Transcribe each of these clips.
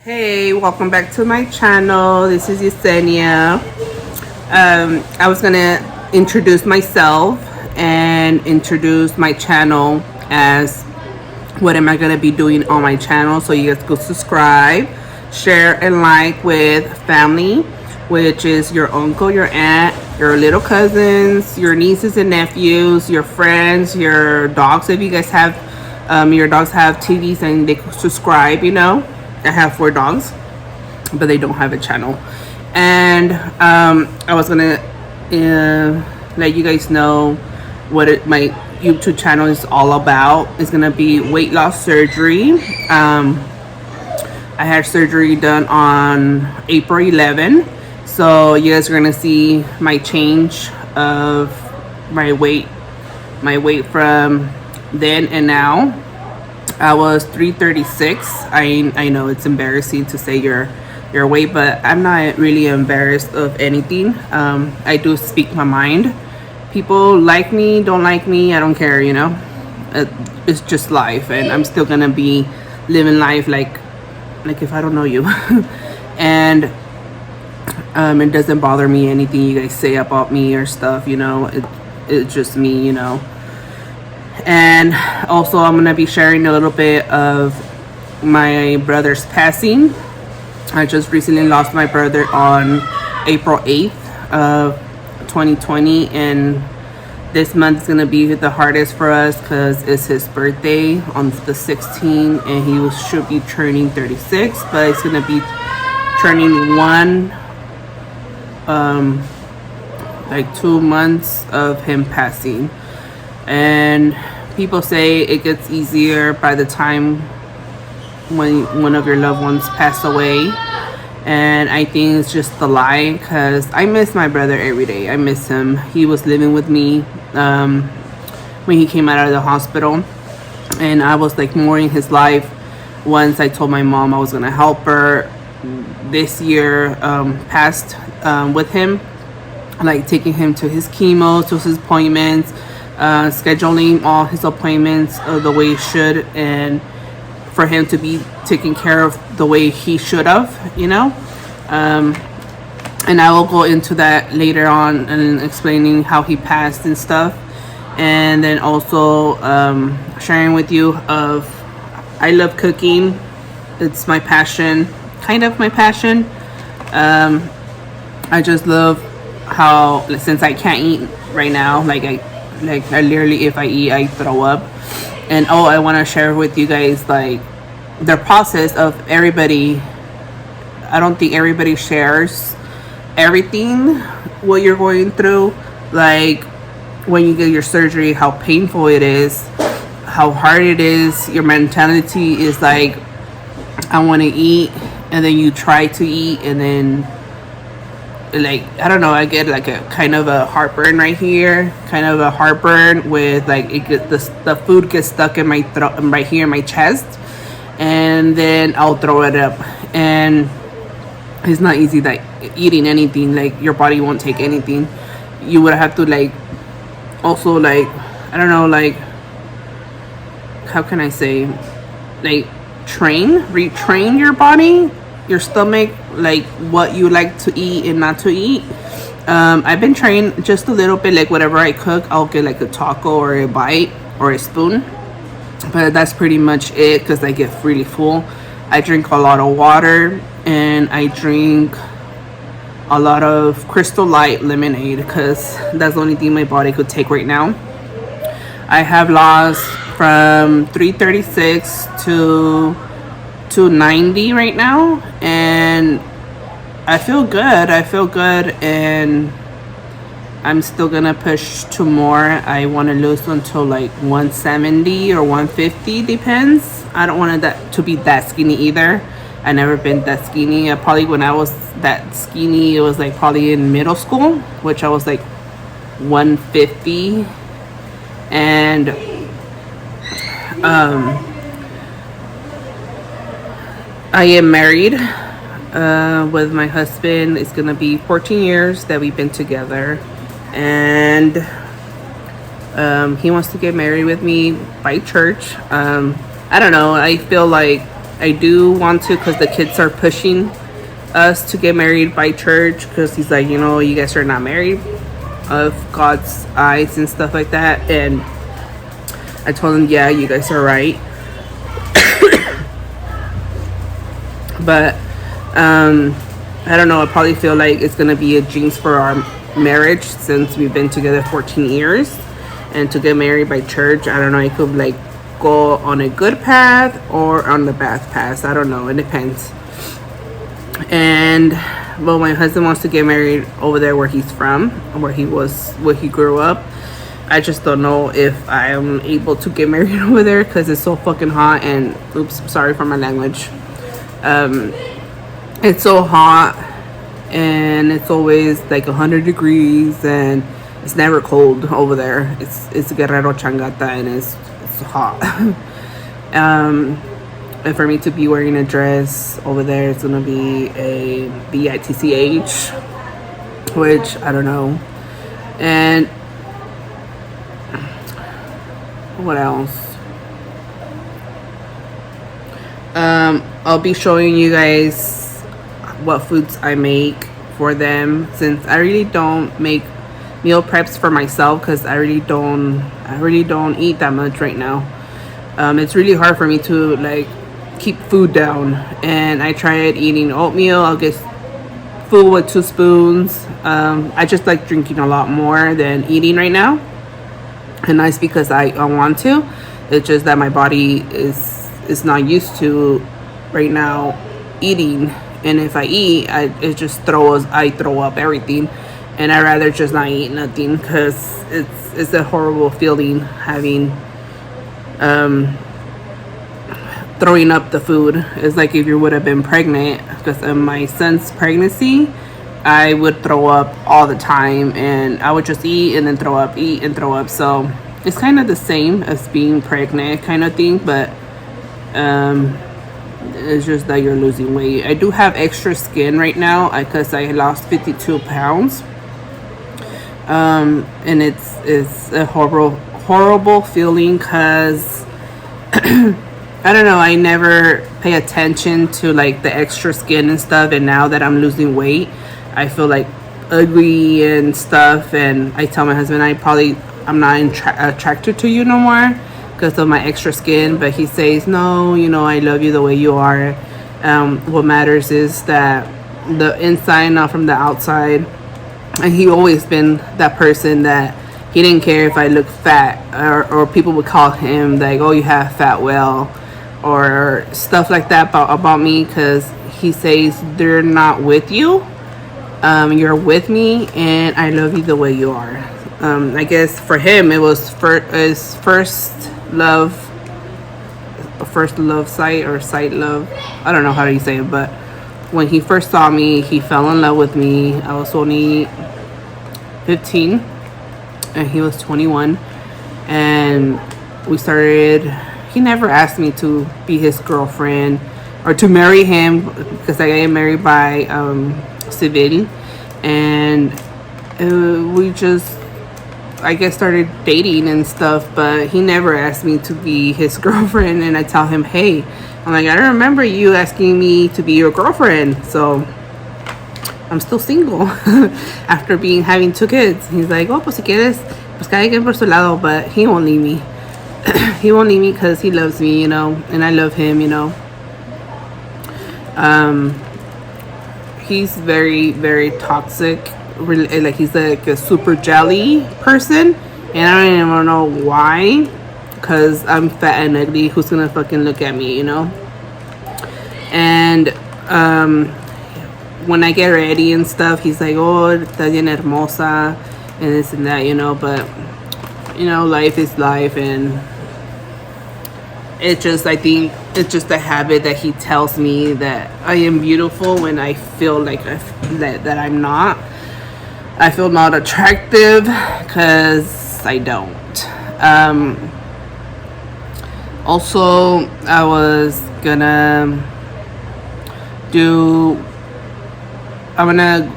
Hey, welcome back to my channel. This is Yesenia. I was gonna introduce myself and introduce my channel as what am I gonna be doing on my channel. So you guys go subscribe, share, and like with family, which is your uncle, your aunt, your little cousins, your nieces and nephews, your friends, your dogs. If you guys have your dogs have TVs and they subscribe, I have 4 dogs, but they don't have a channel. And I was gonna let you guys know what my YouTube channel is all about. It's gonna be weight loss surgery. I had surgery done on April 11, so you guys are gonna see my change of my weight from then and now. I was 336. I know it's embarrassing to say your weight, but I'm not really embarrassed of anything. I do speak my mind. People like me, don't like me, I don't care, it's just life, and I'm still gonna be living life like if I don't know you. And it doesn't bother me anything you guys say about me or stuff, it's just me. And also I'm gonna be sharing a little bit of my brother's passing. I just recently lost my brother on April 8th of 2020, and this month is gonna be the hardest for us because it's his birthday on the 16th, and he should be turning 36, but it's gonna be turning 1 like 2 months of him passing. And people say it gets easier by the time when one of your loved ones pass away, and I think it's just the lie, because I miss my brother every day. I miss him. He was living with me when he came out of the hospital, and I was like mourning his life. Once I told my mom I was gonna help her this year past with him, like taking him to his chemo, to his appointments, scheduling all his appointments the way he should, and for him to be taken care of the way he should have, and I will go into that later on and explaining how he passed and stuff. And then also sharing with you of I love cooking. It's my passion, kind of my passion. I just love how, since I can't eat right now, like I literally, if I eat, I throw up. And I want to share with you guys like the process of everybody. I don't think everybody shares everything what you're going through, like when you get your surgery, how painful it is, how hard it is. Your mentality is like, I want to eat, and then you try to eat, and then like, I don't know, I get like a kind of a heartburn right here, kind of a heartburn with like the food gets stuck in my throat, right here in my chest, and then I'll throw it up. And it's not easy, like eating anything, like your body won't take anything. You would have to like also like, I don't know, like how can I say, like retrain your body, your stomach, like what you like to eat and not to eat. I've been trained just a little bit, like whatever I cook, I'll get like a taco or a bite or a spoon, but that's pretty much it, because I get really full. I drink a lot of water, and I drink a lot of Crystal Light lemonade, because that's the only thing my body could take right now. I have lost from 336 to 90 right now, and I feel good, and I'm still gonna push to more. I want to lose until like 170 or 150, depends. I don't want that to be that skinny either. I never been that skinny. Probably when I was that skinny, it was like probably in middle school, which I was like 150. And I am married with my husband. It's gonna be 14 years that we've been together, and he wants to get married with me by church. I don't know, I feel like I do want to, because the kids are pushing us to get married by church, because he's like, you guys are not married of God's eyes and stuff like that. And I told him, yeah, you guys are right. But I don't know, I probably feel like it's gonna be a jinx for our marriage, since we've been together 14 years. And to get married by church, I don't know, it could like go on a good path or on the bad path. I don't know, it depends. And well, my husband wants to get married over there where he's from, where he grew up. I just don't know if I am able to get married over there, because it's so fucking hot. And oops, sorry for my language. It's so hot, and it's always like 100 degrees, and it's never cold over there. It's Guerrero Changata, and it's hot. And for me to be wearing a dress over there, it's gonna be a BITCH, which I don't know. And what else? I'll be showing you guys what foods I make for them, since I really don't make meal preps for myself, because I really don't eat that much right now. It's really hard for me to like keep food down, and I tried eating oatmeal. I'll get full with 2 spoons. I just like drinking a lot more than eating right now, and that's because I want to. It's just that my body is not used to right now eating, and if I eat, I throw up everything, and I rather just not eat nothing, because it's a horrible feeling having throwing up the food. It's like if you would have been pregnant, because in my son's pregnancy, I would throw up all the time, and I would just eat and then throw up, eat and throw up. So it's kind of the same as being pregnant kind of thing, but it's just that you're losing weight. I do have extra skin right now because I lost 52 pounds, and it's a horrible feeling, because I don't know, I never pay attention to like the extra skin and stuff, and now that I'm losing weight, I feel like ugly and stuff, and I tell my husband I'm not attracted to you no more because of my extra skin, but he says, no, I love you the way you are. What matters is that the inside, not from the outside. And he always been that person that he didn't care if I look fat, or people would call him like, oh, you have fat well, or stuff like that about me, because he says, they're not with you, you're with me, and I love you the way you are. I guess for him it was his first love sight, or sight love, I don't know how do you say it, but when he first saw me, he fell in love with me. I was only 15 and he was 21, and he never asked me to be his girlfriend or to marry him, because I got married by civil, and we just, I guess, started dating and stuff, but he never asked me to be his girlfriend. And I tell him, hey, I'm like, I don't remember you asking me to be your girlfriend, so I'm still single after having 2 kids. He's like, oh, pues si quieres, pues cada quien por su lado, but he won't leave me. He won't leave me because he loves me, and I love him, He's very, very toxic. Like, he's like a super jelly person, and I don't even know why, because I'm fat and ugly. Who's gonna fucking look at me, And when I get ready and stuff, he's like, oh, estás bien hermosa, and this and that, but life is life, and I think it's just a habit that he tells me that I am beautiful when I feel like that I'm not. I feel not attractive because I don't. Also, I was gonna I'm gonna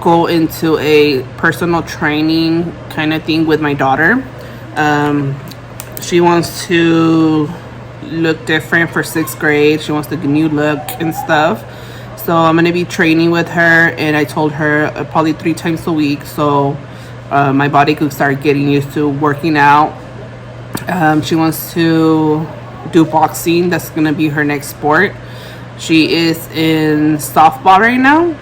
go into a personal training kind of thing with my daughter. She wants to look different for 6th grade. She wants the new look and stuff. So I'm gonna be training with her, and I told her probably 3 times a week, so my body could start getting used to working out. She wants to do boxing. That's gonna be her next sport. She is in softball right now,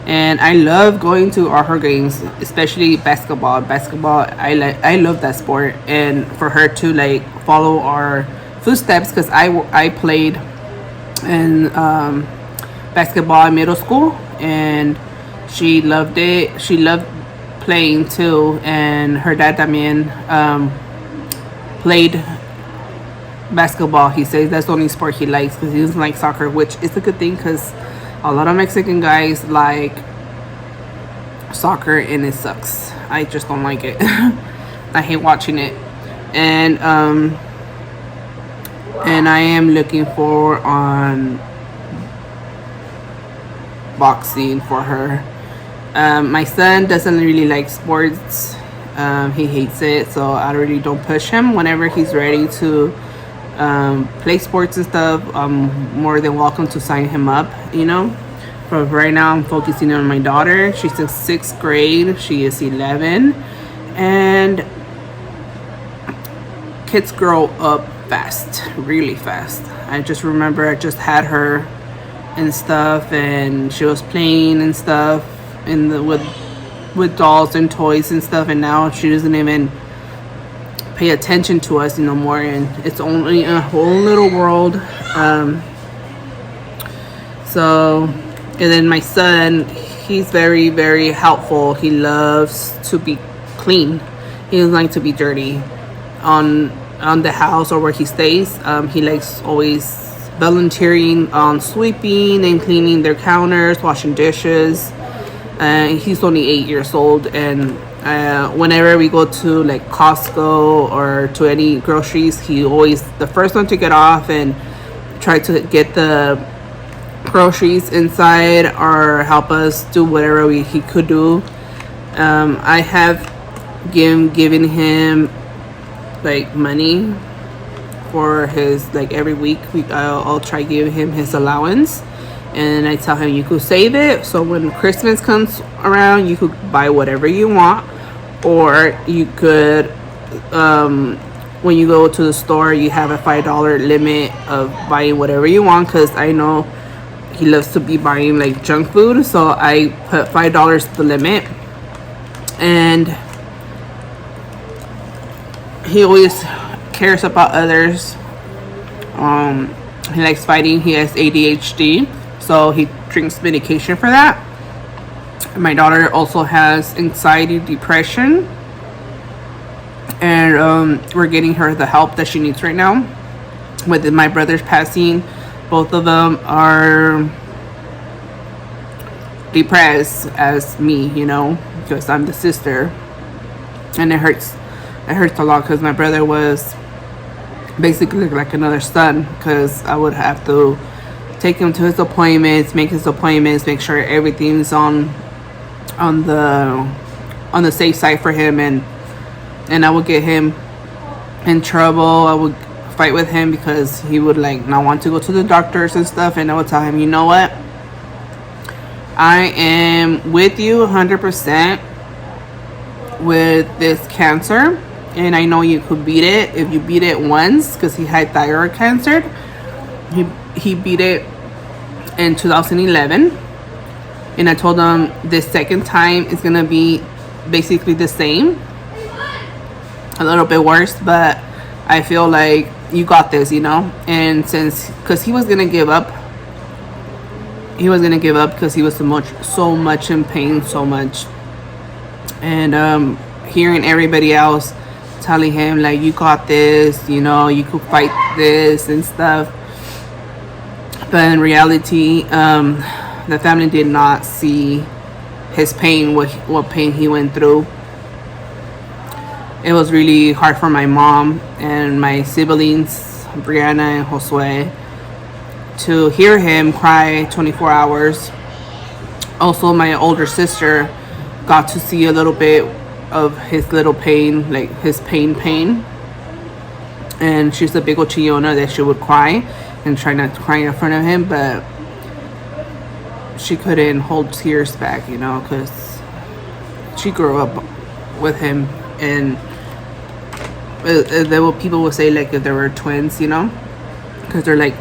and I love going to all her games, especially basketball. I love that sport, and for her to like follow our footsteps, because I played in basketball in middle school, and she loved it. She loved playing too, and her dad Damien played basketball. He says that's the only sport he likes because he doesn't like soccer, which is a good thing because a lot of Mexican guys like soccer and it sucks. I just don't like it. I hate watching it. And I am looking for on boxing for her. My son doesn't really like sports. He hates it, so I really don't push him. Whenever he's ready to play sports and stuff, I'm more than welcome to sign him up, you know. But right now I'm focusing on my daughter. She's in 6th grade. She is 11. And kids grow up fast, really fast. I just remember I just had her and stuff, and she was playing and stuff with dolls and toys and stuff, and now she doesn't even pay attention to us no more, and it's only a whole little world. So, and then my son, he's very, very helpful. He loves to be clean. He doesn't like to be dirty on the house or where he stays. He likes always volunteering on sweeping and cleaning their counters, washing dishes. He's only 8 years old, and whenever we go to like Costco or to any groceries, he always the first one to get off and try to get the groceries inside or help us do whatever he could do. I have given him like money for his, like every week I'll try give him his allowance, and I tell him you could save it so when Christmas comes around you could buy whatever you want, or you could when you go to the store you have a $5 limit of buying whatever you want, because I know he loves to be buying like junk food, so I put $5 the limit. And he always cares about others. He likes fighting. He has ADHD, so he drinks medication for that. My daughter also has anxiety, depression, and we're getting her the help that she needs right now. With my brother's passing, both of them are depressed as me, you know, because I'm the sister, and it hurts a lot because my brother was basically like another son, because I would have to take him to his appointments, make sure everything's on the safe side for him, and I would get him in trouble. I would fight with him because he would like not want to go to the doctors and stuff, and I would tell him, you know what, I am with you 100% with this cancer, and I know you could beat it if you beat it once, because he had thyroid cancer. He beat it in 2011, and I told him this second time is gonna be basically the same, a little bit worse, but I feel like you got this, you know. And because he was gonna give up because he was so much in pain, so much, and hearing everybody else telling him like, you got this, you know, you could fight this and stuff, but in reality, the family did not see his pain, what pain he went through. It was really hard for my mom and my siblings, Brianna and Josue, to hear him cry 24 hours. Also, my older sister got to see a little bit of his little pain, like his pain. and she's a big old chillona that she would cry and try not to cry in front of him, but she couldn't hold tears back, because she grew up with him. And there were people would say like if they were twins, because they're like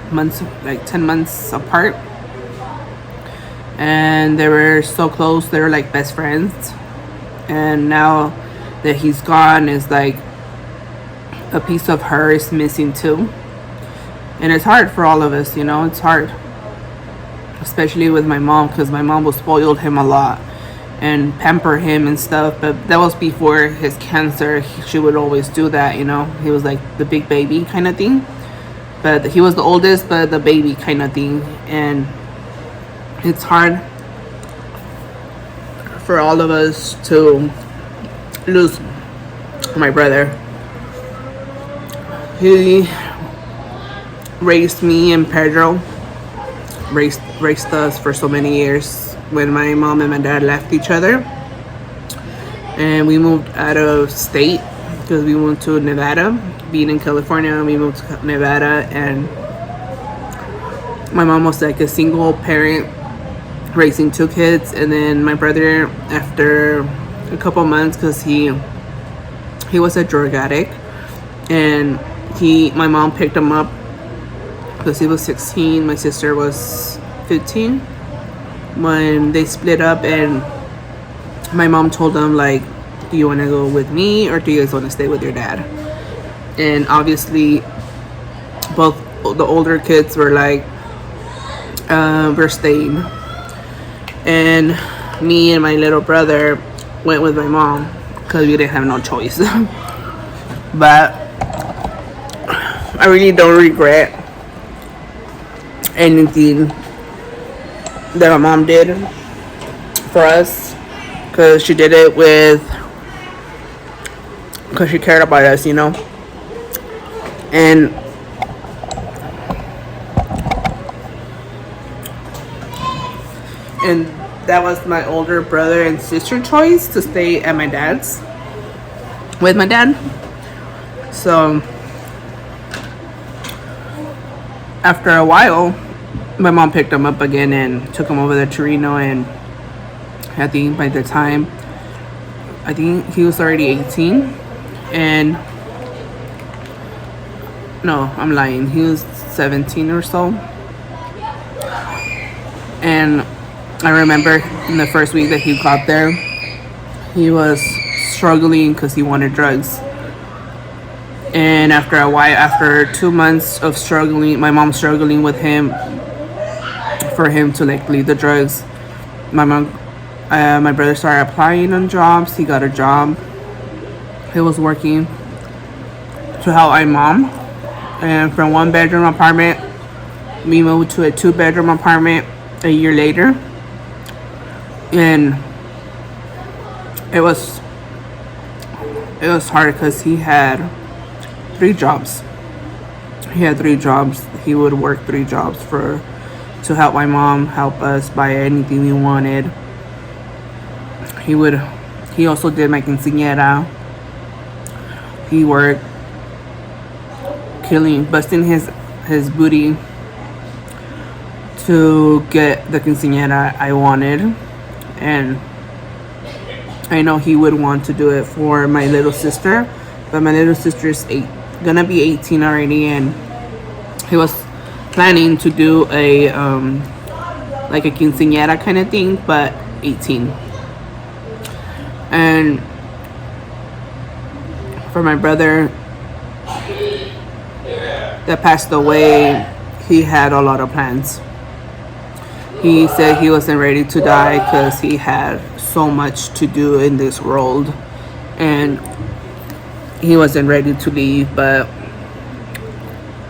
10 months apart, and they were so close, they were like best friends. And now that he's gone, it's like a piece of her is missing too. And it's hard for all of us, it's hard, especially with my mom, because my mom would spoil him a lot and pamper him and stuff. But that was before his cancer. She would always do that, he was like the big baby kind of thing, but he was the oldest but the baby kind of thing. And it's hard for all of us to lose my brother. He raised me and Pedro, raised us for so many years. When my mom and my dad left each other and we moved out of state, because we moved to Nevada. Being in California, we moved to Nevada, and my mom was like a single parent raising 2 kids. And then my brother, after a couple months, because he was a drug addict, and my mom picked him up because he was 16, my sister was 15 when they split up. And my mom told them like, do you want to go with me or do you guys want to stay with your dad? And obviously both the older kids were like, we're staying. And me and my little brother went with my mom because we didn't have no choice. But I really don't regret anything that my mom did for us, because she did it because she cared about us, and that was my older brother and sister choice to stay at my dad's with my dad. So after a while, my mom picked him up again and took him over there to Reno. And I think by the time, he was already 18. And no, I'm lying, he was 17 or so. And I remember in the first week that he got there, he was struggling because he wanted drugs. And after a while, after 2 months of struggling, my mom struggling with him, for him to like leave the drugs, my brother started applying on jobs. He got a job. He was working to help my mom. And from 1-bedroom apartment, we moved to a 2-bedroom apartment a year later. And it was hard because he had 3 jobs. He would work 3 jobs to help my mom, help us buy anything we wanted. He also did my quinceañera. He worked busting his booty to get the quinceañera I wanted. And I know he would want to do it for my little sister, but my little sister is gonna be 18 already, and he was planning to do a like a quinceañera kind of thing, but 18. And for my brother that passed away, he had a lot of plans. He said he wasn't ready to die because he had so much to do in this world, and he wasn't ready to leave. But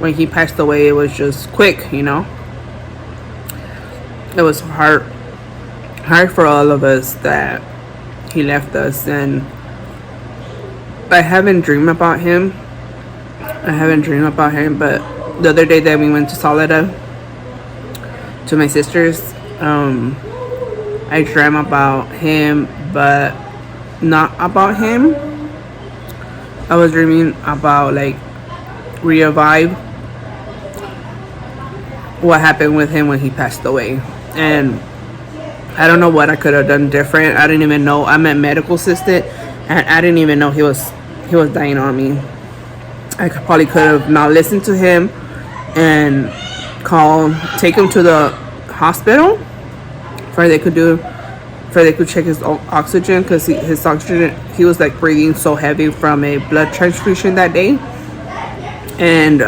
when he passed away, it was just quick, It was hard for all of us that he left us. And I haven't dreamed about him, but the other day that we went to Soledad to my sister's, I dreamt about him, but not about him. I was dreaming about like revive what happened with him when he passed away. And I don't know what I could have done different. I didn't even know. I'm a medical assistant, and I didn't even know he was dying on me. I probably could have not listened to him and take him to the hospital for they could check his oxygen, because his oxygen, he was like breathing so heavy from a blood transfusion that day. And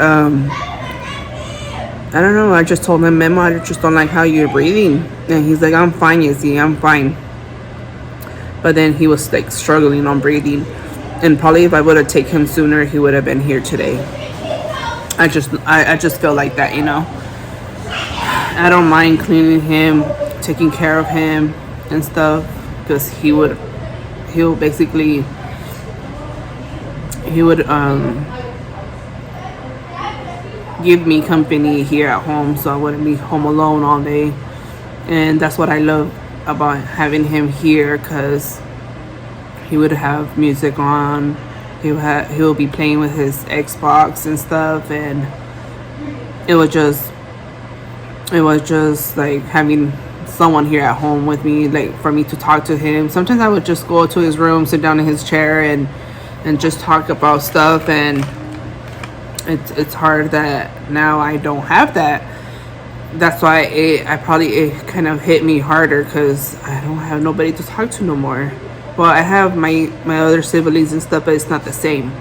I don't know, I just told him, Memo, I just don't like how you're breathing. And he's like, I'm fine, Izzy, I'm fine. But then he was like struggling on breathing. And probably if I would have taken him sooner, he would have been here today. I just feel like that, you know. I don't mind cleaning him, taking care of him and stuff, because he would give me company here at home, so I wouldn't be home alone all day. And that's what I love about having him here, because he would have music on, he'll be playing with his Xbox and stuff, and it was just like having someone here at home with me, like for me to talk to him. Sometimes I would just go to his room, sit down in his chair, and just talk about stuff. And it's hard that now I don't have that. That's why it kind of hit me harder, because I don't have nobody to talk to no more. Well, I have my other siblings and stuff, but it's not the same,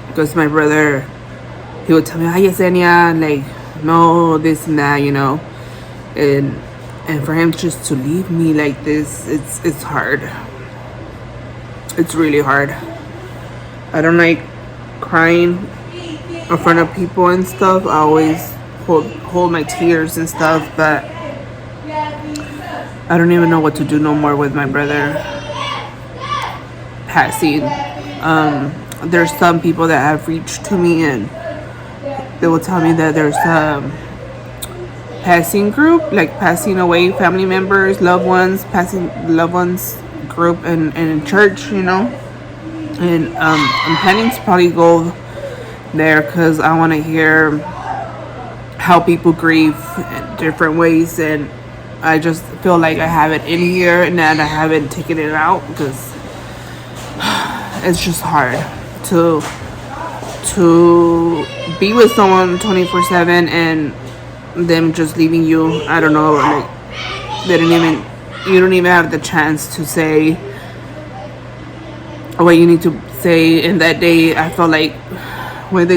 because my brother, he would tell me, "Hi, Yesenia," like, no, this and that, you know. And for him just to leave me like this, it's hard. It's really hard. I don't like crying in front of people and stuff. I always hold my tears and stuff, but I don't even know what to do no more with my brother passing. There's some people that have reached to me, and they will tell me that there's passing group, like passing away family members, loved ones group in church, you know. And I'm planning to probably go there, because I want to hear how people grieve in different ways. And I just feel like I have it in here and that I haven't taken it out, because it's just hard to be with someone 24/7 and them just leaving you. I don't know, like you don't even have the chance to say what you need to say. And that day, I felt like when the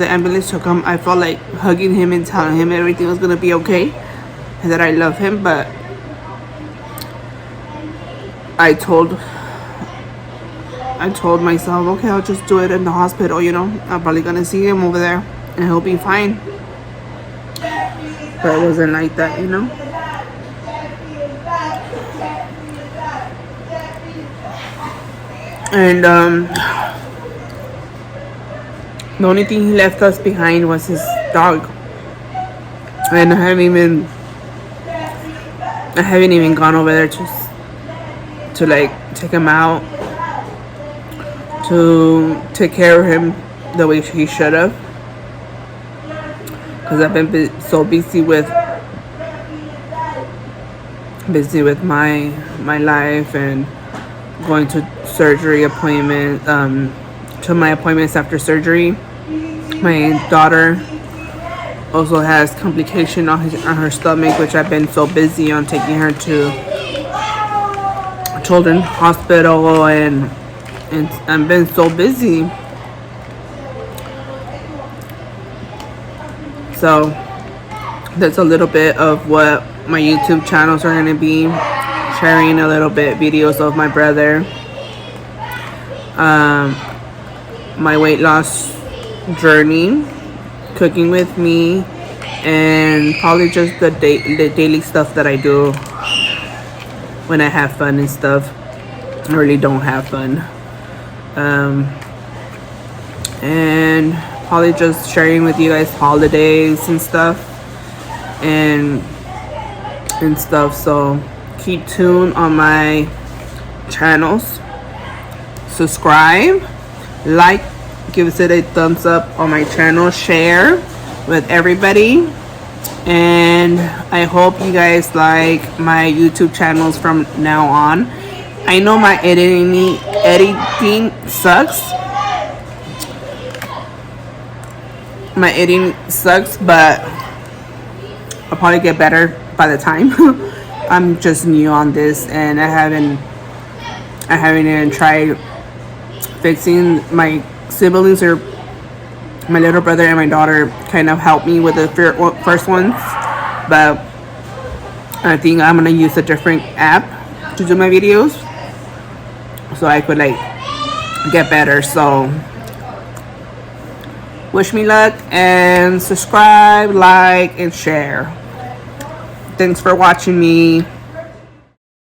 ambulance took him, I felt like hugging him and telling him everything was gonna be okay and that I love him. But I told myself, okay, I'll just do it in the hospital, you know. I'm probably gonna see him over there and he'll be fine. But it wasn't like that, you know. And the only thing he left us behind was his dog. And I haven't even gone over there to like take him out, to take care of him the way he should have, because I've been so busy with my life and going to surgery appointment, to my appointments after surgery. My daughter also has complication on her stomach, which I've been so busy on taking her to children's hospital, and I've been so busy. So that's a little bit of what my YouTube channels are going to be, sharing a little bit videos of my brother, my weight loss journey, cooking with me, and probably just the daily stuff that I do when I have fun and stuff. I really don't have fun. And probably just sharing with you guys holidays and stuff and stuff. So keep tuned on my channels, subscribe, like, gives it a thumbs up on my channel, share with everybody. And I hope you guys like my YouTube channels from now on. I know my editing sucks. My editing sucks, but I'll probably get better by the time. I'm just new on this, and I haven't even tried fixing. My siblings, or my little brother and my daughter, kind of helped me with the first ones, but I think I'm gonna use a different app to do my videos, so I could like get better. So wish me luck, and subscribe, like, and share. Thanks for watching me.